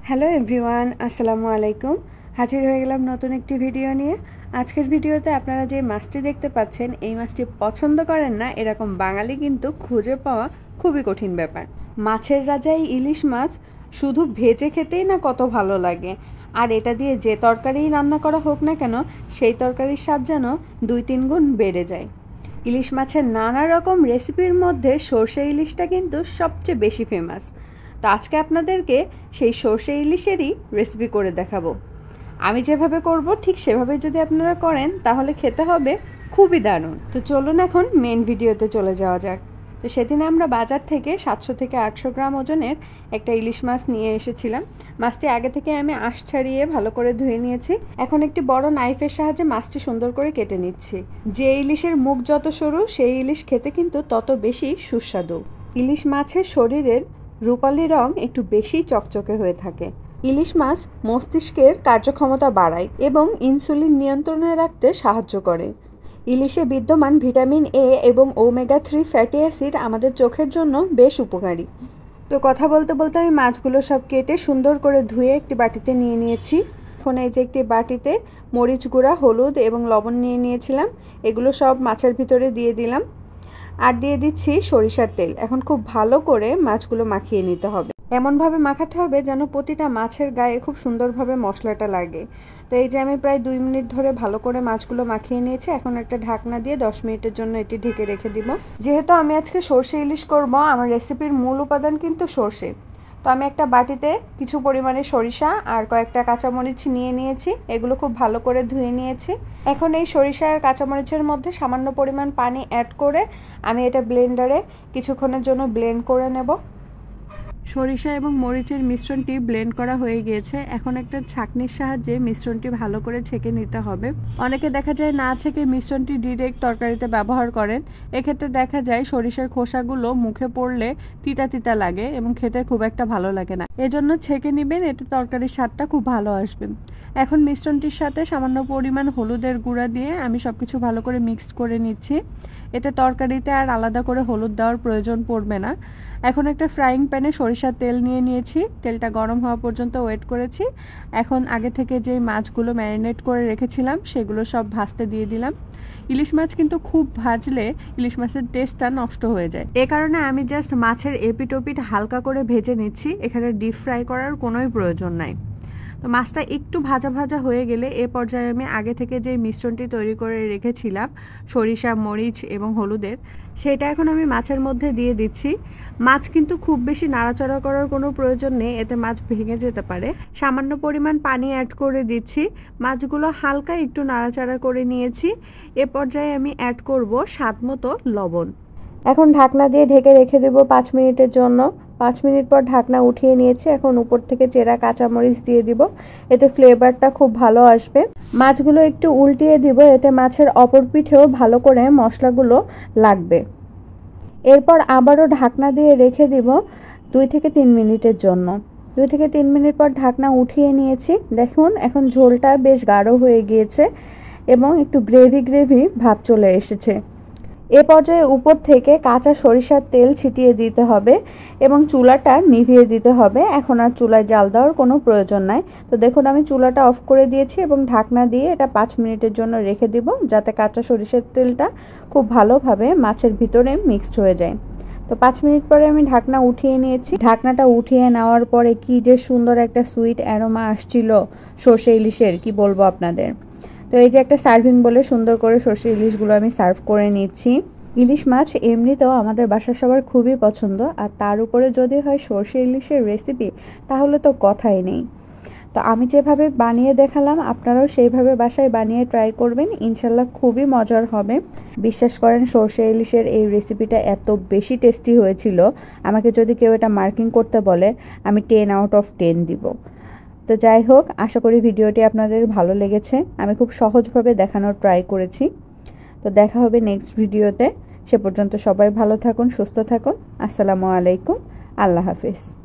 Hello everyone, আসসালামু আলাইকুম। হাজির হয়ে গেলাম নতুন একটি ভিডিও নিয়ে। আজকের ভিডিওতে আপনারা যে মাছটি দেখতে পাচ্ছেন, এই মাছটি পছন্দ করেন না এরকম বাঙালি কিন্তু খুঁজে পাওয়া খুবই কঠিন ব্যাপার। মাছের রাজা এই ইলিশ মাছ শুধু ভেজে খেতেই না কত ভালো লাগে, আর এটা দিয়ে যে তরকারি রান্না করা হোক না কেন, সেই তরকারির স্বাদ যেন 2-3 গুণ বেড়ে যায়। ইলিশ মাছের নানা রকম রেসিপির মধ্যে সর্ষে ইলিশটা কিন্তু সবচেয়ে বেশি ফেমাস। তো আজকে আপনাদেরকে সেই সর্ষে ইলিশেরই রেসিপি করে দেখাবো। আমি যেভাবে করব ঠিক সেভাবে যদি আপনারা করেন তাহলে খেতে হবে খুবই দারুণ। তো চলুন এখন মেন ভিডিওতে চলে যাওয়া যাক। তো সেদিন আমরা বাজার থেকে 700 থেকে 800 গ্রাম ওজনের একটা ইলিশ মাছ নিয়ে এসেছিলাম। মাছটি আগে থেকে আমি আঁশ ছাড়িয়ে ভালো করে ধুয়ে নিয়েছি। এখন একটি বড় নাইফের সাহায্যে মাছটি সুন্দর করে কেটে নিচ্ছি। যে ইলিশের মুখ যত সরু সেই ইলিশ খেতে কিন্তু তত বেশি সুস্বাদু। ইলিশ মাছের শরীরের রূপালি রং একটু বেশি চকচকে হয়ে থাকে। ইলিশ মাছ মস্তিষ্কের কার্যক্ষমতা বাড়ায় এবং ইনসুলিন নিয়ন্ত্রণে রাখতে সাহায্য করে। ইলিশে বিদ্যমান ভিটামিন এ এবং ওমেগা 3 ফ্যাটি অ্যাসিড আমাদের চোখের জন্য বেশ উপকারী। তো কথা বলতে বলতে আমি মাছগুলো সব কেটে সুন্দর করে ধুয়ে একটি বাটিতে নিয়ে নিয়েছি। এখন এই যে একটি বাটিতে মরিচ গুঁড়া, হলুদ এবং লবণ নিয়ে নিয়েছিলাম, এগুলো সব মাছের ভিতরে দিয়ে দিলাম। আর দিয়ে দিচ্ছি সরিষার তেল। এখন খুব ভালো করে মাছগুলো মাখিয়ে নিতে হবে। এমনভাবে মাখাতে হবে যেন প্রতিটা মাছের গায়ে খুব সুন্দরভাবে মশলাটা লাগে। তো এই যে আমি প্রায় 2 মিনিট ধরে ভালো করে মাছগুলো মাখিয়ে নিয়েছি। এখন একটা ঢাকনা দিয়ে 10 মিনিটের জন্য এটি ঢেকে রেখে দিব। যেহেতু আমি আজকে সর্ষে ইলিশ করব, আমার রেসিপির মূল উপাদান কিন্তু সর্ষে। তো আমি একটা বাটিতে কিছু পরিমাণে সরিষা আর কয়েকটা কাঁচামরিচ নিয়ে নিয়েছি। এগুলো খুব ভালো করে ধুয়ে নিয়েছি। এখন এই সরিষা আর কাঁচামরিচের মধ্যে সামান্য পরিমাণ পানি অ্যাড করে আমি এটা ব্লেন্ডারে কিছুক্ষণের জন্য ব্লেন্ড করে নেব। সরিষা এবং মরিচের মিশ্রণটি ব্লেন্ড করা হয়ে গিয়েছে। এখন একটা ছাঁকনির সাহায্যে মিশ্রণটি ভালো করে ছেঁকে নিতে হবে। অনেকে দেখা যায় না ছেঁকে মিশ্রণটি ডিরেক্ট তরকারিতে ব্যবহার করেন। এক্ষেত্রে দেখা যায় সরিষার খোসাগুলো মুখে পড়লে তিতা তিতা লাগে এবং খেতে খুব একটা ভালো লাগে না। এজন্য ছেঁকে নেবেন, এতে তরকারির স্বাদটা খুব ভালো আসবে। এখন মিশ্রণটির সাথে সামান্য পরিমাণ হলুদের গুঁড়া দিয়ে আমি সবকিছু ভালো করে মিক্সড করে নিচ্ছি। এতে তরকারিতে আর আলাদা করে হলুদ দেওয়ার প্রয়োজন পড়বে না। এখন একটা ফ্রাইং প্যানে সরিষার তেল নিয়ে নিয়েছি। তেলটা গরম হওয়া পর্যন্ত ওয়েট করেছি। এখন আগে থেকে যে মাছগুলো ম্যারিনেট করে রেখেছিলাম সেগুলো সব ভাজতে দিয়ে দিলাম। ইলিশ মাছ কিন্তু খুব ভাজলে ইলিশ মাছের টেস্টটা নষ্ট হয়ে যায়। এ কারণে আমি জাস্ট মাছের এপিট ওপিট হালকা করে ভেজে নিচ্ছি। এখানে ডিপ ফ্রাই করার কোনোই প্রয়োজন নাই। তো মাছটা একটু ভাজা ভাজা হয়ে গেলে এ পর্যায়ে আমি আগে থেকে যে মিশ্রণটি তৈরি করে রেখেছিলাম সরিষা, মরিচ এবং হলুদের, সেটা এখন আমি মাছের মধ্যে দিয়ে দিচ্ছি। মাছ কিন্তু খুব বেশি নাড়াচাড়া করার কোনো প্রয়োজন নেই, এতে মাছ ভেঙে যেতে পারে। সামান্য পরিমাণ পানি অ্যাড করে দিচ্ছি। মাছগুলো হালকা একটু নাড়াচাড়া করে নিয়েছি। এ পর্যায়ে আমি অ্যাড করব স্বাদ মতো লবণ। এখন ঢাকনা দিয়ে ঢেকে রেখে দেব 5 মিনিটের জন্য। 5 মিনিট পর ঢাকনা উঠিয়ে নিয়েছি। এখন উপর থেকে চেরা কাঁচামরিচ দিয়ে দিব, এতে ফ্লেভারটা খুব ভালো আসবে। মাছগুলো একটু উল্টিয়ে দিব, এতে মাছের অপর পিঠেও ভালো করে মশলাগুলো লাগবে। এরপর আবারও ঢাকনা দিয়ে রেখে দিব 2 থেকে 3 মিনিটের জন্য। 2 থেকে 3 মিনিট পর ঢাকনা উঠিয়ে নিয়েছি। দেখুন এখন ঝোলটা বেশ গাঢ় হয়ে গিয়েছে এবং একটু গ্রেভি গ্রেভি ভাব চলে এসেছে। এ পর্যায়ে উপর থেকে কাঁচা সরিষার তেল ছিটিয়ে দিতে হবে এবং চুলাটা নিভিয়ে দিতে হবে। এখন আর চুলায় জাল দেওয়ার কোনো প্রয়োজন নাই। তো দেখুন আমি চুলাটা অফ করে দিয়েছি এবং ঢাকনা দিয়ে এটা 5 মিনিটের জন্য রেখে দিব, যাতে কাঁচা সরিষার তেলটা খুব ভালোভাবে মাছের ভিতরে মিক্সড হয়ে যায়। তো 5 মিনিট পরে আমি ঢাকনা উঠিয়ে নিয়েছি। ঢাকনাটা উঠিয়ে নেওয়ার পরে কি যে সুন্দর একটা সুইট অ্যারোমা আসছিল সর্ষে ইলিশের, কি বলবো আপনাদের। তো এই যে একটা সার্ভিং বলে সুন্দর করে সর্ষে ইলিশগুলো আমি সার্ভ করে নিচ্ছি। ইলিশ মাছ এমনিতেও আমাদের বাসার সবার খুবই পছন্দ, আর তার উপরে যদি হয় সর্ষে ইলিশের রেসিপি তাহলে তো কথাই নেই। তো আমি যেভাবে বানিয়ে দেখালাম আপনারাও সেইভাবে বাসায় বানিয়ে ট্রাই করবেন, ইনশাল্লাহ খুবই মজার হবে। বিশ্বাস করেন সর্ষে ইলিশের এই রেসিপিটা এত বেশি টেস্টি হয়েছিল, আমাকে যদি কেউ এটা মার্কিং করতে বলে আমি 10 আউট অফ 10 দিব। তো যাই হোক, আশা করি ভিডিওটি আপনাদের ভালো লেগেছে। আমি খুব সহজভাবে দেখানোর ট্রাই করেছি। তো দেখা হবে নেক্সট ভিডিওতে। সে পর্যন্ত সবাই ভালো থাকুন, সুস্থ থাকুন। আসসালামু আলাইকুম, আল্লাহ হাফিজ।